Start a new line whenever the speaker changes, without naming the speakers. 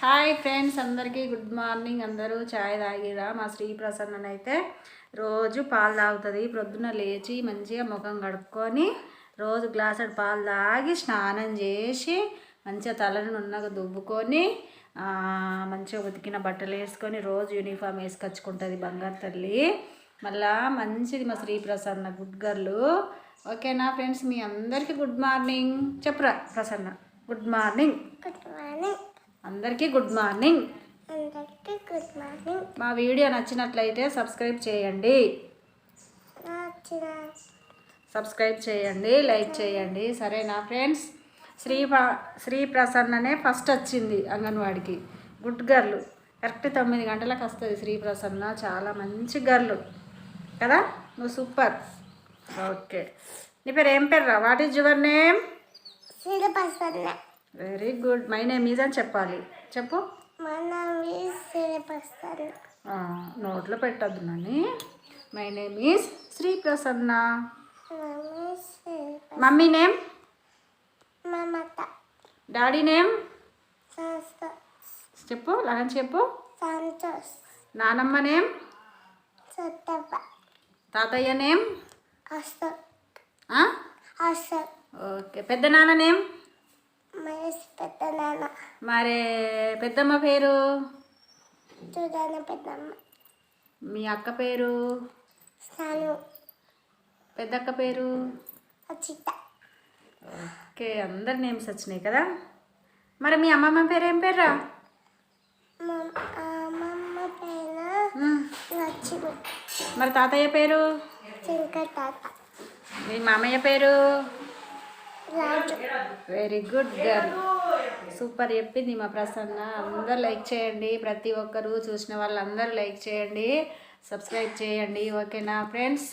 Hi friends, అందరికీ good morning. అందరూ చాయ్ తాగిరా? మా శ్రీ ప్రసన్న అయితే రోజు పాలు తాగుతుంది. ప్రొద్దున లేచి మంచిగా ముఖం కడుక్కొని రోజు గ్లాసుడు పాలు తాగి స్నానం చేసి మంచిగా తలని నున్నగా దువ్వుకొని మంచిగా ఉతికిన బట్టలు వేసుకొని రోజు యూనిఫామ్ వేసుకొచ్చుకుంటుంది బంగారు తల్లి. మళ్ళా మంచిది మా శ్రీ ప్రసన్న, గుడ్ గర్లు. ఓకేనా ఫ్రెండ్స్? మీ అందరికీ గుడ్ మార్నింగ్ చెప్పురా Prasanna. Good morning.
Good morning
అందరికీ గుడ్ మార్నింగ్.
అందరికీ గుడ్ మార్నింగ్.
మా వీడియో నచ్చినట్లయితే సబ్స్క్రైబ్ చేయండి, లైక్ చేయండి. సరేనా ఫ్రెండ్స్? శ్రీ ప్రసన్ననే ఫస్ట్ వచ్చింది అంగన్వాడికి. గుడ్ గర్లు. కరెక్ట్ 9 గంటలకు వస్తుంది శ్రీ ప్రసన్న. చాలా మంచి గర్లు కదా, నువ్వు సూపర్. ఓకే, నీ పేరు ఏం పేరు రా? What is your name?
Shri Prasanna.
Very good. My name is అని చెప్పాలి. చెప్పు. నోట్లో పెట్టద్దు నన్ను. My name is Shri Prasanna. Mummy name?
Mamata.
Daddy name?
Santosh.
చెప్పు, లగన్ చెప్పు.
సంతోష్.
నానమ్మ నేమ్?
సత్తవ్వ.
తాతయ్య నేమ్?
అశోక్. అశోక్.
ఓకే. పెద్ద నాన్న నేమ్?
మహేష్. పెద్ద నాన్న
మరి పెద్దమ్మ పేరు?
చూడాల పెద్దమ్మ.
మీ అక్క పేరు?
సాను.
పెద్దక్క పేరు?
అచిత.
ఓకే, అందరి నేమ్స్ వచ్చినాయి కదా. మరి మీ అమ్మమ్మ పేరు ఏం పేరురా?
అమ్మమ్మ పేరు లక్ష్మి.
మరి తాతయ్య పేరు?
శంకర్ తాత.
మీ మామయ్య పేరు?
రాజు.
వెరీ గుడ్ గర్ల్, సూపర్ చెప్పింది మా ప్రసన్న. అందరు లైక్ చేయండి, ప్రతి ఒక్కరు చూసిన వాళ్ళందరూ లైక్ చేయండి, సబ్స్క్రైబ్ చేయండి. ఓకేనా ఫ్రెండ్స్?